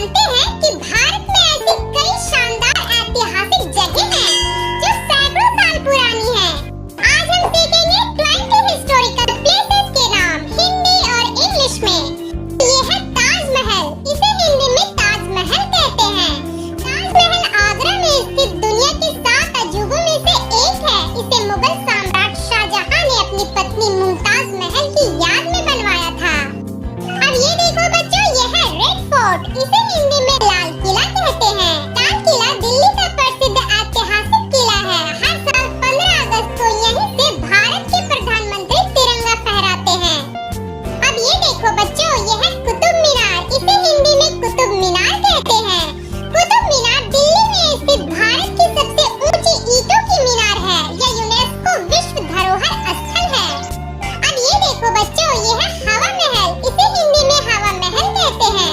जानते हैं कि भारत में ऐसी कई शानदार ऐतिहासिक जगह हैं जो सैकड़ों साल पुरानी हैं। आज हम सीखेंगे 20 हिस्टोरिकल प्लेसेस के नाम हिंदी और इंग्लिश में। ये है ताजमहल। इसे हिंदी में ताजमहल कहते हैं। ताजमहल आगरा में स्थित दुनिया के 7 अजूबों में से एक है। इसे मुगल सम्राट शाहजहां ने अपनी पत्नी मुमताज महल की याद में बनवाया था। अब ये देखो बच्चों, ये है रेड फोर्ट। इसे हिंदी में लाल किला कहते हैं। लाल किला दिल्ली का प्रसिद्ध ऐतिहासिक किला है। हर साल 15 अगस्त को यहीं से भारत के प्रधानमंत्री तिरंगा फहराते हैं। अब ये देखो बच्चों, ये है कुतुब मीनार। इसे हिंदी में कुतुब मीनार कहते हैं। कुतुब मीनार दिल्ली में स्थित भारत की सबसे ऊंची ईंटों की मीनार है। यह यूनेस्को विश्व धरोहर स्थल है। अब ये देखो बच्चों, ये है हवा महल। इसे हिंदी में हवा महल कहते हैं।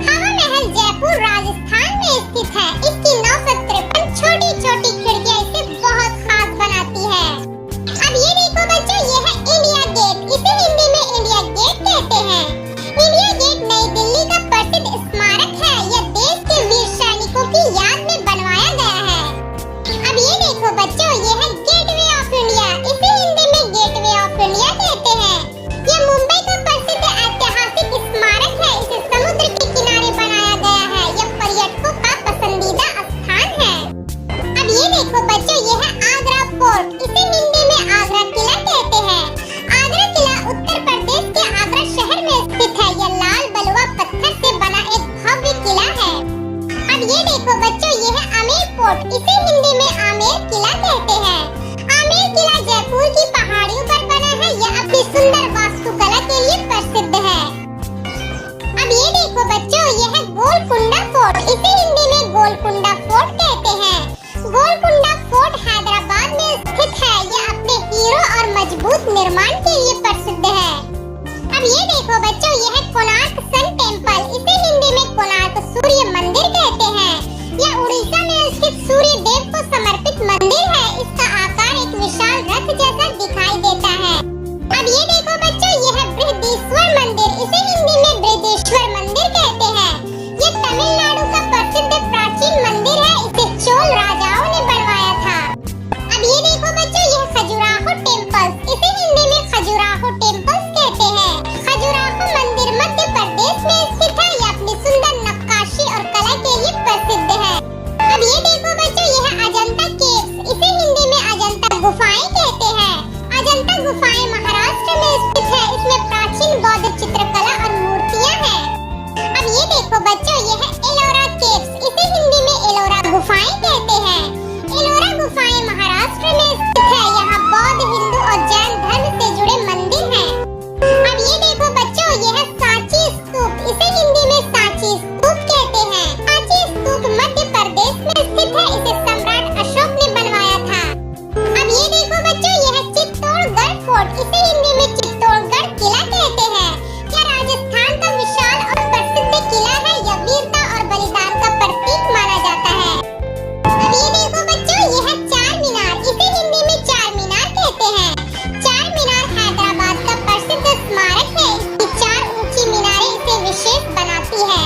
हवा महल जयपुर राजस्थान में स्थित है। इसकी 953 छोटी-छोटी खिड़कियां इसे बहुत खास बनाती है। अब ये देखो बच्चों, ये है इंडिया गेट। इसे हिंदी में इंडिया गेट कहते हैं। इंडिया गेट नई दिल्ली का प्रसिद्ध स्मारक है। यह देश के वीर सैनिकों की याद में बनवाया गया है। अब ये देखो बच्चों, ये है गेटवे ऑफ इंडिया। इसे हिंदी में गेटवे ऑफ इंडिया कहते हैं। यह मुंबई का प्रसिद्ध ऐतिहासिक स्मारक है। इसे समुद्र के किनारे बनाया गया है। यह पर्यटकों का पसंदीदा स्थान है। अब ये देखो बच्चों, ये है आगरा फोर्ट। इसे हिंदी में आगरा किला कहते हैं। आगरा किला उत्तर प्रदेश के आगरा शहर में स्थित है। यह लाल बलुआ पत्थर से बना एक भव्य किला है। अब ये देखो बच्चों, ये है आमेर फोर्ट। इसे हिंदी में आमेर किला कहते हैं। आमेर किला जयपुर की पहाड़ियों पर बना है। यह अपनी सुंदर वास्तुकला के लिए प्रसिद्ध है। अब ये देखो बच्चों, ये है गोलकुंडा फोर्ट। इसे हिंदी में गोलकुंडा फोर्ट कहते हैं। गोलकुंडा फोर्ट हैदराबाद में स्थित है। यह अपने हीरो और मजबूत निर्माण के लिए प्रसिद्ध है। अब ये देखो बच्चों, ये है कोणार्क सन टेम्पल। इसे हिंदी में कोणार्क सूर्य मंदिर कहते हैं। यह उड़ीसा में स्थित सूर्य देव को समर्पित मंदिर है। इसका आकार एक विशाल रथ जैसा दिखाई देता है। अब ये देखो बच्चों, ये है बृहदीश्वर मंदिर। इसे हिंदी में बृहदेश्वर मंदिर कहते हैं। यह तमिलनाडु का प्रसिद्ध प्राचीन मंदिर है। इसे चोल राजाओं ने बनवाया था। अब ये देखो बच्चों, यह खजुराहो टेम्पल्स। इसे हिंदी में खजुराहो टेम्पल्स कहते हैं। खजुराहो मंदिर मध्य प्रदेश में स्थित है। यह अपनी सुंदर नक्काशी और कला के लिए प्रसिद्ध है। अब ये देखो बच्चों, यह है अजंता केव्स। इसे हिंदी में अजंता गुफाएं कहते हैं। अजंता गुफाएं महाराष्ट्र में स्थित है। इसमें प्राचीन बौद्ध चित्रकला और मूर्तियां हैं। अब ये देखो बच्चों, ये है एलोरा केव्स। इसे हिंदी में एलोरा गुफाएं कहते हैं। एलोरा गुफाएं महाराष्ट्र में स्थित है। यहाँ बौद्ध, हिंदू और जैन धर्म से जुड़े मंदिर हैं। अब ये देखो बच्चों, ये है सांची स्तूप। इसे हिंदी में सांची स्तूप कहते हैं। सांची स्तूप मध्य प्रदेश में स्थित है। इसे सम्राट अशोक ने बनवाया था। अब ये देखो बच्चों, ये है चित्तौड़गढ़ फोर्ट। इसे हिंदी में चित्तौड़गढ़ किला कहते हैं। यह राजस्थान का विशाल और प्रसिद्ध किला है। यह वीरता और बलिदान का प्रतीक माना जाता है। अब ये देखो बच्चों, ये है चार मीनार। इसे हिंदी में चार मीनार कहते हैं। चार मीनार हैदराबाद का प्रसिद्ध स्मारक है। इसकी 4 ऊंची मीनारें इसे विशेष बनाती है।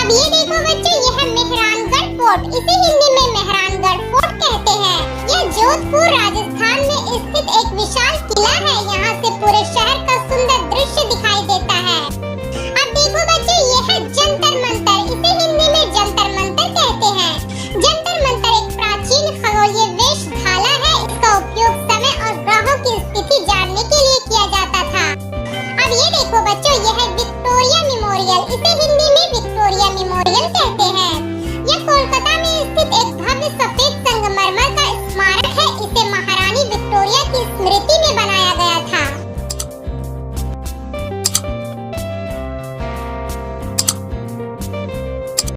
अब ये देखो बच्चों, ये है मेहरानगढ़ फोर्ट। इसे हिंदी